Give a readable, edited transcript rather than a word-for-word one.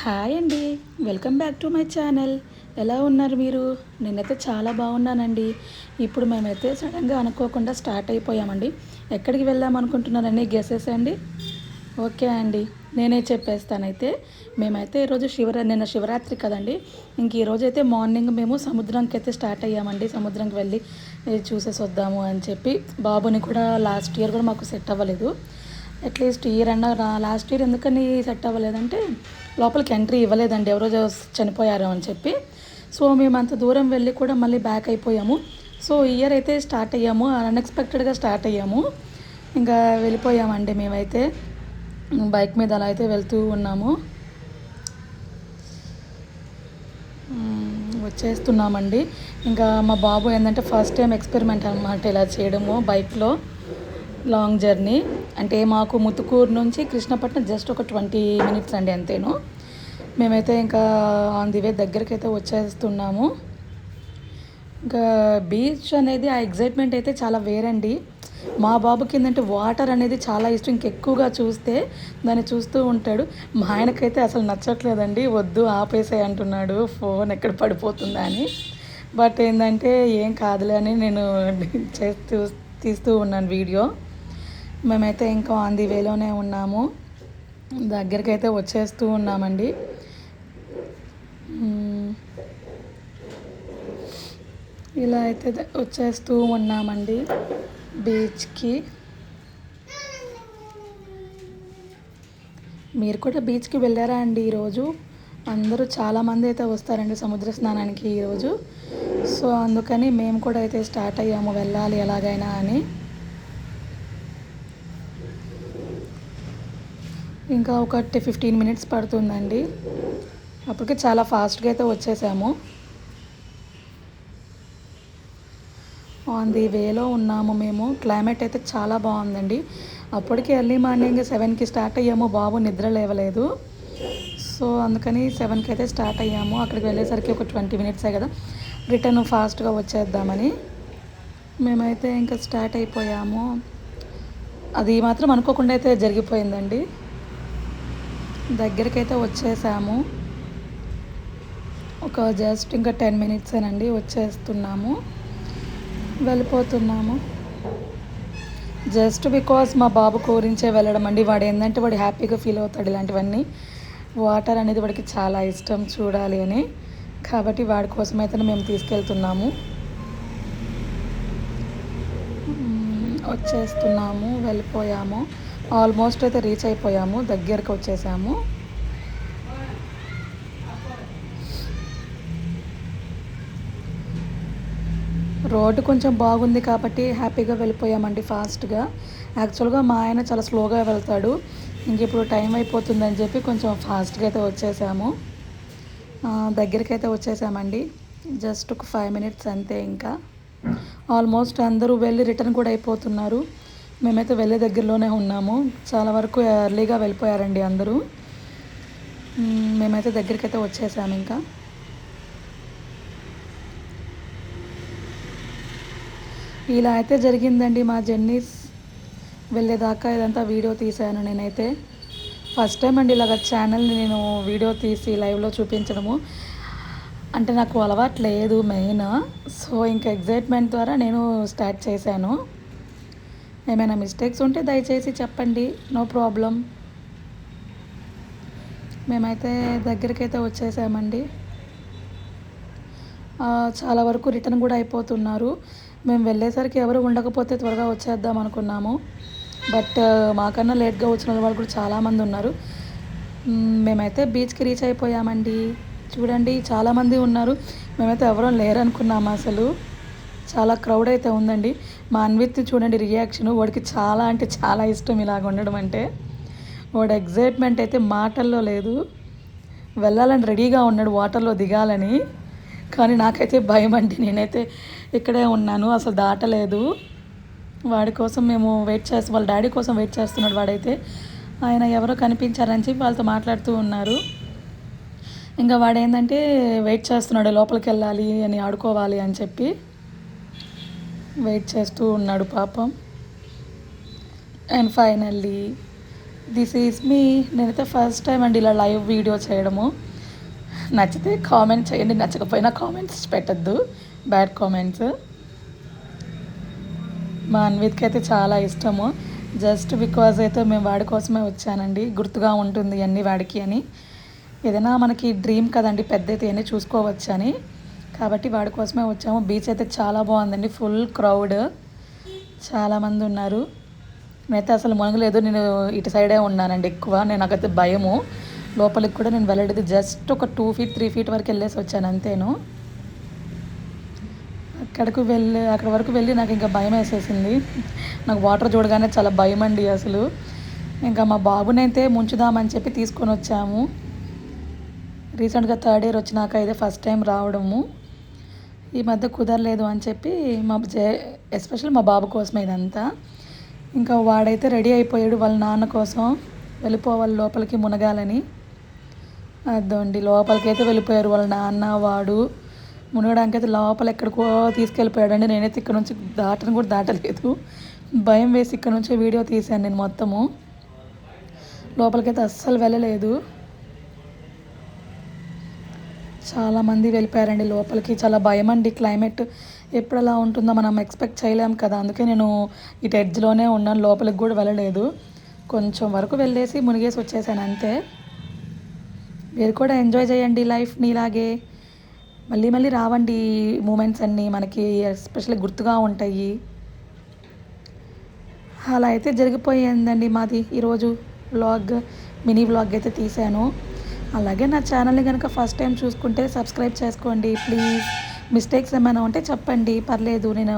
Hi అండి. Welcome back to my channel. ఎలా ఉన్నారు మీరు? నేనైతే చాలా బాగున్నానండి. ఇప్పుడు మేమైతే సడన్గా అనుకోకుండా స్టార్ట్ అయిపోయామండి. ఎక్కడికి వెళ్దాం అనుకుంటున్నారని గెసేసండి. ఓకే అండి, నేనే చెప్పేస్తానైతే. మేమైతే ఈరోజు నిన్న శివరాత్రి కదండి. ఇంక ఈరోజైతే మార్నింగ్ మేము సముద్రంకి అయితే స్టార్ట్ అయ్యామండి. సముద్రంకి వెళ్ళి చూసేసి వద్దాము అని చెప్పి. బాబుని కూడా లాస్ట్ ఇయర్ కూడా మాకు సెట్ అవ్వలేదు. అట్లీస్ట్ ఇయర్ అన్నా లాస్ట్ ఇయర్ ఎందుకని సెట్ అవ్వలేదంటే లోపలికి ఎంట్రీ ఇవ్వలేదండి, ఎవరో చనిపోయారు అని చెప్పి. సో మేము అంత దూరం వెళ్ళి కూడా మళ్ళీ బ్యాక్ అయిపోయాము. సో ఇయర్ అయితే స్టార్ట్ అయ్యాము, అన్ఎక్స్పెక్టెడ్గా స్టార్ట్ అయ్యాము. ఇంకా వెళ్ళిపోయామండి మేమైతే. బైక్ మీద అలా అయితే వెళ్తూ ఉన్నాము. వచ్చేస్తున్నామండి. ఇంకా మా బాబు ఏంటంటే ఫస్ట్ టైం ఎక్స్పెరిమెంట్ అనమాట ఇలా చేయడము బైక్లో. లాంగ్ జర్నీ అంటే మాకు ముత్తుకూరు నుంచి కృష్ణపట్నం జస్ట్ ఒక 20 మినిట్స్ అండి, అంతేను. మేమైతే ఇంకా ఆన్ ది వే దగ్గరికి అయితే వచ్చేస్తున్నాము. ఇంకా బీచ్ అనేది ఆ ఎగ్జైట్మెంట్ అయితే చాలా వేరండి. మా బాబుకి ఏంటంటే వాటర్ అనేది చాలా ఇష్టం. ఇంకెక్కువగా చూస్తే దాన్ని చూస్తూ ఉంటాడు. మా ఆయనకైతే అసలు నచ్చట్లేదండి, వద్దు ఆపేసే అంటున్నాడు, ఫోన్ ఎక్కడ పడిపోతుందా అని. బట్ ఏంటంటే ఏం కాదులే అని నేను తీస్తూ ఉన్నాను వీడియో. మేమైతే ఇంకా ఆన్ ది వేలోనే ఉన్నాము, దగ్గరికైతే వచ్చేస్తూ ఉన్నామండి. ఇలా అయితే వచ్చేస్తూ ఉన్నామండి బీచ్కి. మీరు కూడా బీచ్కి వెళ్ళారా అండి? ఈరోజు అందరూ చాలామంది అయితే వస్తారండి సముద్ర స్నానానికి ఈరోజు. సో అందుకని మేము కూడా అయితే స్టార్ట్ అయ్యాము, వెళ్ళాలి ఎలాగైనా అని. ఇంకా ఒక 15 మినిట్స్ పడుతుందండి, అప్పటికి చాలా ఫాస్ట్గా అయితే వచ్చేసాము. ఆన్ ది వేలో ఉన్నాము మేము. క్లైమేట్ అయితే చాలా బాగుందండి. అప్పటికి ఎర్లీ మార్నింగ్ 7కి స్టార్ట్ అయ్యాము, బాబు నిద్ర లేవలేదు. సో అందుకని 7కి అయితే స్టార్ట్ అయ్యాము. అక్కడికి వెళ్ళేసరికి ఒక 20 మినిట్సే కదా, రిటర్న్ ఫాస్ట్గా వచ్చేద్దామని మేమైతే ఇంకా స్టార్ట్ అయిపోయాము. అది మాత్రం అనుకోకుండా అయితే జరిగిపోయిందండి. దగ్గరికైతే వచ్చేసాము. ఒక జస్ట్ ఇంకా 10 మినిట్సేనండి, వచ్చేస్తున్నాము, వెళ్ళిపోతున్నాము. జస్ట్ బికాస్ మా బాబు గురించే వెళ్ళడం అండి. వాడు ఏంటంటే వాడు హ్యాపీగా ఫీల్ అవుతాడు ఇలాంటివన్నీ. వాటర్ అనేది వాడికి చాలా ఇష్టం చూడాలి అని, కాబట్టి వాడి కోసమైతే మేము తీసుకెళ్తున్నాము. వచ్చేస్తున్నాము, వెళ్ళిపోయాము. ఆల్మోస్ట్ అయితే రీచ్ అయిపోయాము, దగ్గరికి వచ్చేసాము. రోడ్డు కొంచెం బాగుంది కాబట్టి హ్యాపీగా వెళ్ళిపోయామండి ఫాస్ట్గా. యాక్చువల్గా మా ఆయన చాలా స్లోగా వెళ్తాడు. ఇంక ఇప్పుడు టైం అయిపోతుందని చెప్పి కొంచెం ఫాస్ట్గా అయితే వచ్చేసాము. దగ్గరికి అయితే వచ్చేసామండి. జస్ట్ ఒక 5 మినిట్స్ అంతే. ఇంకా ఆల్మోస్ట్ అందరూ వెళ్ళి రిటర్న్ కూడా అయిపోతున్నారు. మేమైతే వెళ్ళే దగ్గరలోనే ఉన్నాము. చాలా వరకు ఎర్లీగా వెళ్ళిపోయారండి అందరూ. మేమైతే దగ్గరికి అయితే వచ్చేసాము. ఇంకా ఇలా అయితే జరిగిందండి మా జర్నీస్. వెళ్ళేదాకా ఇదంతా వీడియో తీశాను నేనైతే. ఫస్ట్ టైం అండి ఇలాగ ఛానల్ని నేను వీడియో తీసి లైవ్లో చూపించడము. అంటే నాకు అలవాటు లేదు మెయిన్. సో ఇంకా ఎగ్జైట్మెంట్ ద్వారా నేను స్టార్ట్ చేశాను. ఏమైనా మిస్టేక్స్ ఉంటే దయచేసి చెప్పండి, నో ప్రాబ్లం. మేమైతే దగ్గరికైతే వచ్చేసామండి. చాలా వరకు రిటర్న్ కూడా అయిపోతున్నారు. మేము వెళ్ళేసరికి ఎవరు ఉండకపోతే త్వరగా వచ్చేద్దాం అనుకున్నాము. బట్ మాకన్నా లేట్గా వచ్చిన వాళ్ళు కూడా చాలామంది ఉన్నారు. మేమైతే బీచ్కి రీచ్ అయిపోయామండి. చూడండి చాలామంది ఉన్నారు. మేమైతే ఎవరూ లేరనుకున్నాము అసలు. చాలా క్రౌడ్ అయితే ఉందండి. మా అన్విత్ చూడండి రియాక్షన్, వాడికి చాలా అంటే చాలా ఇష్టం ఇలాగ ఉండడం అంటే. వాడు ఎగ్జైట్మెంట్ అయితే మాటల్లో లేదు. వెళ్ళాలని రెడీగా ఉన్నాడు వాటర్లో దిగాలని. కానీ నాకైతే భయం అండి, నేనైతే ఇక్కడే ఉన్నాను, అసలు దాటలేదు. వాడి కోసం మేము వాళ్ళ డాడీ కోసం వెయిట్ చేస్తున్నాడు వాడైతే. ఆయన ఎవరో కనిపించారని చెప్పి వాళ్ళతో మాట్లాడుతూ ఉన్నారు. ఇంకా వాడు ఏంటంటే వెయిట్ చేస్తున్నాడు, లోపలికి వెళ్ళాలి అని, ఆడుకోవాలి అని చెప్పి వెయిట్ చేస్తూ ఉన్నాడు పాపం. అండ్ ఫైనల్లీ దిస్ ఈజ్ మీ. నేనైతే ఫస్ట్ టైం అండి ఇలా లైవ్ వీడియో చేయడము. నచ్చితే కామెంట్ చేయండి, నచ్చకపోయినా కామెంట్స్ పెట్టద్దు, బ్యాడ్ కామెంట్స్. మా అన్విత్కి అయితే చాలా ఇష్టము. జస్ట్ బికాజ్ అయితే మేము వాడి కోసమే వచ్చానండి, గుర్తుగా ఉంటుంది అన్నీ వాడికి అని. ఏదైనా మనకి డ్రీమ్ కదండి, పెద్ద అయితే అన్నీ చూసుకోవచ్చు అని. కాబట్టి వాడి కోసమే వచ్చాము. బీచ్ అయితే చాలా బాగుందండి, ఫుల్ క్రౌడ్, చాలామంది ఉన్నారు. నేనైతే అసలు మునగలేదు, నేను ఇటు సైడే ఉన్నానండి ఎక్కువ. నాకైతే భయము, లోపలికి కూడా నేను వెళ్ళలేదు. జస్ట్ ఒక 2 feet 3 feet వరకు వెళ్ళేసి వచ్చాను అంతేను. అక్కడ వరకు వెళ్ళి నాకు ఇంకా భయం వేసేసింది. నాకు వాటర్ చూడగానే చాలా భయం అండి అసలు. ఇంకా మా బాబునైతే ముంచుదామని చెప్పి తీసుకొని వచ్చాము. రీసెంట్గా 3rd year వచ్చినాక అయితే ఫస్ట్ టైం రావడము. ఈ మధ్య కుదరలేదు అని చెప్పి ఎస్పెషల్లీ మా బాబు కోసమే ఇదంతా. ఇంకా వాడైతే రెడీ అయిపోయాడు వాళ్ళ నాన్న కోసం, వెళ్ళిపోవాలి లోపలికి మునగాలని. అదండి, లోపలికి అయితే వెళ్ళిపోయారు వాళ్ళ నాన్న వాడు. మునగడానికి అయితే లోపల ఎక్కడికో తీసుకెళ్ళిపోయాడండి. నేనైతే ఇక్కడ నుంచి కూడా దాటలేదు, భయం వేసి ఇక్కడ నుంచే వీడియో తీశాను నేను మొత్తము. లోపలికైతే అస్సలు వెళ్ళలేదు. చాలామంది వెళ్ళిపోయారండి లోపలికి. చాలా భయం అండి, క్లైమేట్ ఎప్పుడు ఎలా ఉంటుందో మనం ఎక్స్పెక్ట్ చేయలేం కదా. అందుకే నేను ఇటు ఎడ్జ్లోనే ఉన్నాను, లోపలికి కూడా వెళ్ళలేదు. కొంచెం వరకు వెళ్ళేసి మునిగేసి వచ్చేసాను అంతే. మీరు కూడా ఎంజాయ్ చేయండి లైఫ్ని ఇలాగే. మళ్ళీ మళ్ళీ రావండి మూమెంట్స్ అన్నీ మనకి, ఎస్పెషల్లీ గుర్తుగా ఉంటాయి. అలా అయితే జరిగిపోయిందండి మాది ఈరోజు వ్లాగ్, మినీ వ్లాగ్ అయితే తీశాను. అలాగే నా ఛానల్ని కనుక ఫస్ట్ టైం చూసుకుంటే సబ్స్క్రైబ్ చేసుకోండి ప్లీజ్. మిస్టేక్స్ ఏమైనా ఉంటే చెప్పండి, పర్లేదు, నేను